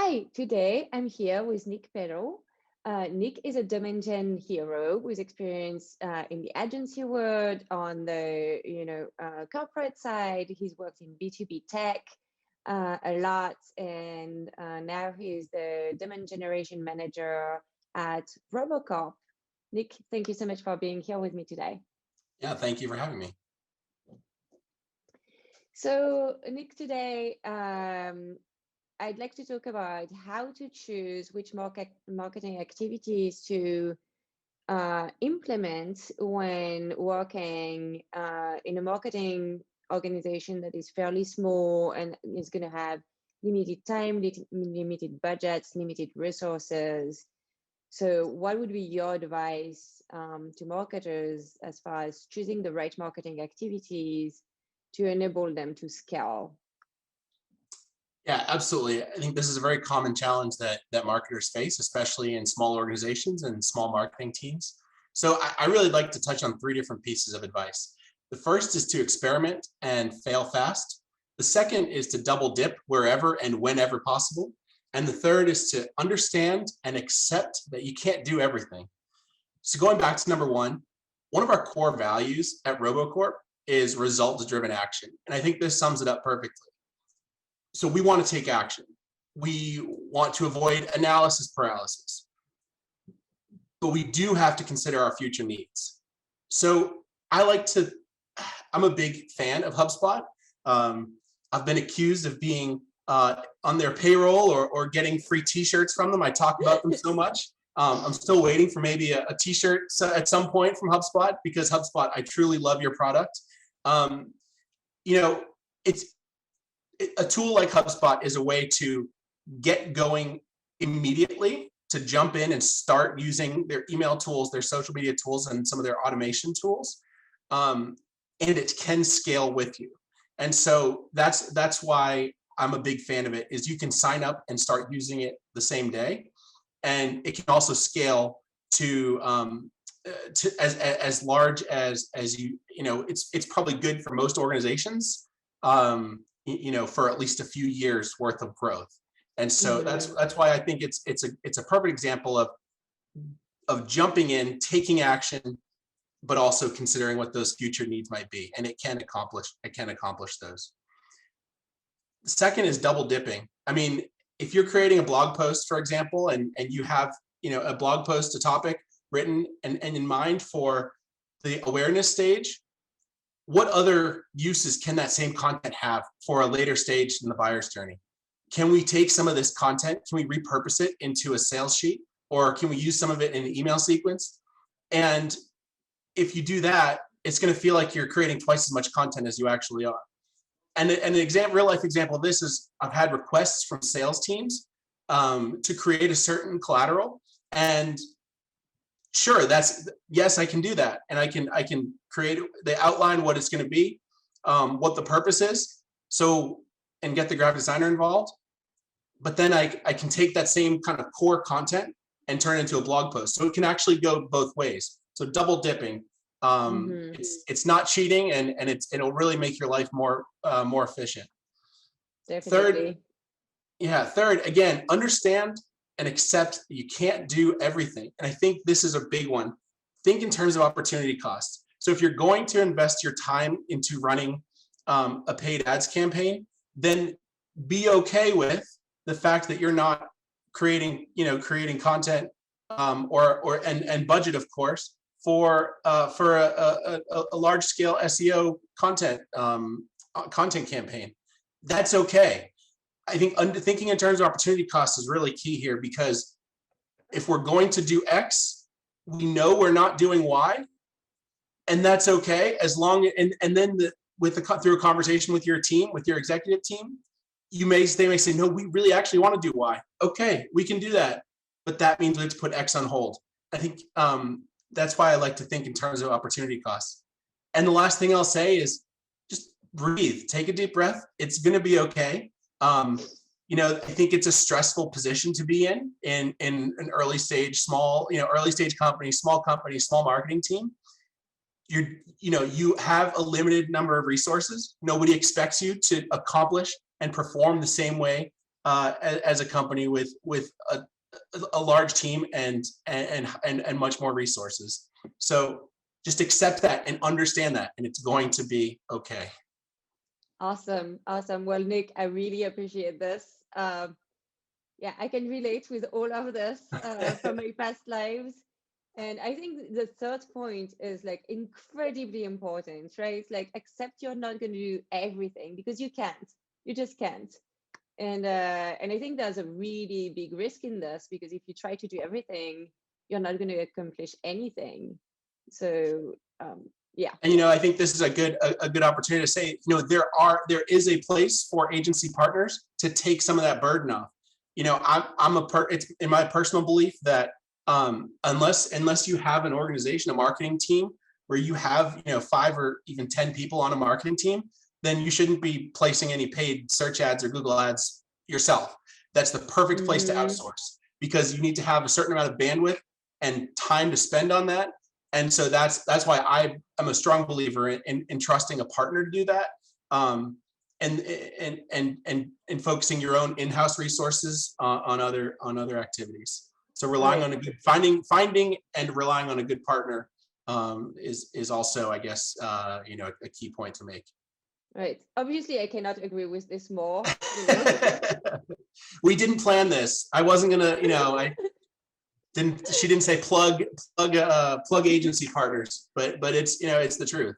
Hi, today I'm here with Nick Perro. Nick is a domain gen hero with experience in the agency world on the corporate side. He's worked in B2B tech a lot, and now he's the domain generation manager at Robocorp. Nick, thank you so much for being here with me today. Yeah, thank you for having me. So Nick, today I'd like to talk about how to choose which marketing activities to implement when working in a marketing organization that is fairly small and is going to have limited time, limited budgets, limited resources. So what would be your advice to marketers as far as choosing the right marketing activities to enable them to scale? Yeah, absolutely. I think this is a very common challenge that marketers face, especially in small organizations and small marketing teams. So I really like to touch on 3 different pieces of advice. The first is to experiment and fail fast. The second is to double dip wherever and whenever possible. And the third is to understand and accept that you can't do everything. So going back to number one of our core values at Robocorp is results-driven action. And I think this sums it up perfectly. So we want to take action. We want to avoid analysis paralysis, but we do have to consider our future needs. So I'm a big fan of HubSpot. I've been accused of being on their payroll or getting free t-shirts from them. I talk about them so much. I'm still waiting for maybe a t-shirt at some point from HubSpot, because HubSpot, I truly love your product. It's a tool like HubSpot is a way to get going immediately, to jump in and start using their email tools, their social media tools, and some of their automation tools. And it can scale with you. And so that's why I'm a big fan of it, is you can sign up and start using it the same day. And it can also scale to as large as it's probably good for most organizations, for at least a few years worth of growth. And so that's why I think it's a perfect example of jumping in, taking action, but also considering what those future needs might be. And it can accomplish those. The second is double dipping. I mean, if you're creating a blog post, for example, and you have a blog post, a topic written and in mind for the awareness stage, what other uses can that same content have for a later stage in the buyer's journey? Can we take some of this content, can we repurpose it into a sales sheet, or can we use some of it in an email sequence? And if you do that, it's going to feel like you're creating twice as much content as you actually are. And an real life example of this is I've had requests from sales teams to create a certain collateral, and sure, yes, I can do that, and I can create. They outline what it's going to be, what the purpose is, and get the graphic designer involved. But then I can take that same kind of core content and turn it into a blog post. So it can actually go both ways. So double dipping, it's not cheating, and it'll really make your life more efficient. Definitely. Third, again, understand and accept that you can't do everything. And I think this is a big one. Think in terms of opportunity costs. So if you're going to invest your time into running a paid ads campaign, then be okay with the fact that you're not creating content and budget, of course, for a large scale SEO content campaign. That's okay. I think thinking in terms of opportunity costs is really key here, because if we're going to do X, we know we're not doing Y, and that's okay, as long and then through a conversation with your team, with your executive team, they may say, no, we really actually want to do Y. Okay, we can do that, but that means we have to put X on hold. I think that's why I like to think in terms of opportunity costs. And the last thing I'll say is just breathe, take a deep breath. It's going to be okay. I think it's a stressful position to be in an early stage company, small marketing team. You have a limited number of resources. Nobody expects you to accomplish and perform the same way as a company with a large team and much more resources. So just accept that and understand that, and it's going to be okay. Awesome. Well, Nick, I really appreciate this. Yeah, I can relate with all of this from my past lives. And I think the third point is like incredibly important, right? Like accept you're not going to do everything because you can't. You just can't. And I think there's a really big risk in this because if you try to do everything, you're not going to accomplish anything. So yeah. And I think this is a good opportunity to say, there is a place for agency partners to take some of that burden off. It's in my personal belief that unless you have an organization, a marketing team where you have 5 or even 10 people on a marketing team, then you shouldn't be placing any paid search ads or Google ads yourself. That's the perfect place to outsource, because you need to have a certain amount of bandwidth and time to spend on that. And so that's why I am a strong believer in trusting a partner to do that, and focusing your own in-house resources on other activities. So relying on a good finding and relying on a good partner is also, I guess, a key point to make. Right. Obviously, I cannot agree with this more. We didn't plan this. I wasn't gonna, she didn't say plug agency partners, but it's it's the truth.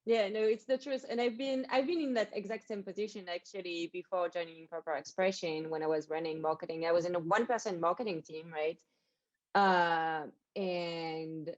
Yeah, no, it's the truth. And I've been in that exact same position actually before joining Proper Expression. When I was running marketing, I was in a 1-person marketing team, right? And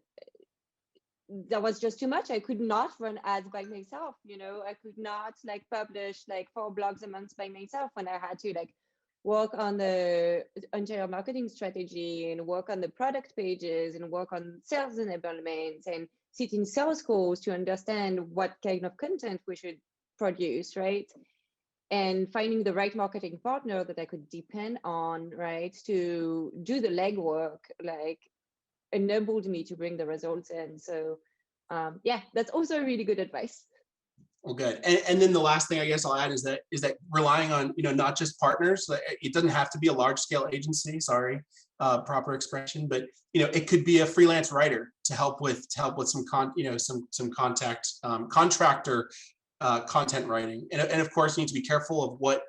that was just too much. I could not run ads by myself. I could not like publish like 4 blogs a month by myself when I had to like work on the entire marketing strategy and work on the product pages and work on sales enablement and sit in sales calls to understand what kind of content we should produce, right? And finding the right marketing partner that I could depend on, right, to do the legwork, like enabled me to bring the results in. So yeah, that's also really good advice. Well, good. And then the last thing I guess I'll add is that relying on not just partners. It doesn't have to be a large scale agency. Sorry, Proper Expression, but it could be a freelance writer to help with some contractor content writing. And of course, you need to be careful of what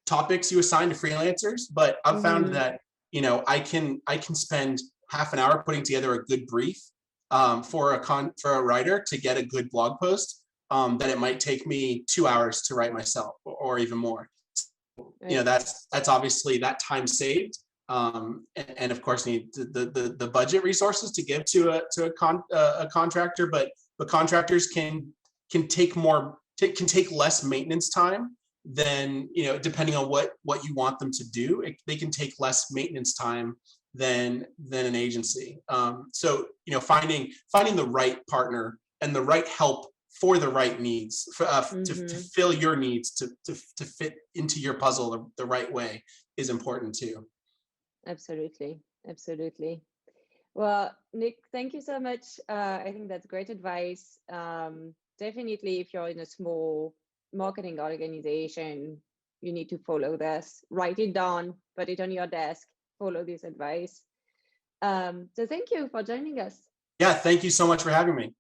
topics you assign to freelancers. But I've found that I can spend half an hour putting together a good brief for a writer to get a good blog post that it might take me 2 hours to write myself, or even more. Right. That's obviously that time saved, and of course need the budget resources to give to a contractor. But contractors can take less maintenance time than depending on what you want them to do. They can take less maintenance time than an agency. So finding the right partner and the right help for the right needs, to fill your needs, to fit into your puzzle the right way is important too. Absolutely. Well, Nick, thank you so much. I think that's great advice. Definitely, if you're in a small marketing organization, you need to follow this. Write it down, put it on your desk, follow this advice. So thank you for joining us. Yeah, thank you so much for having me.